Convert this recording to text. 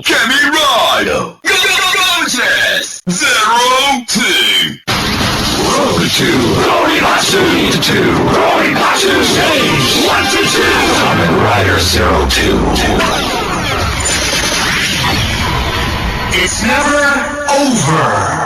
Kamen Rider! Gorgeous! 02! Road to Orimatsu! 2 Orimatsu! Change! 1 to 2! Kamen Rider 02! It's never over!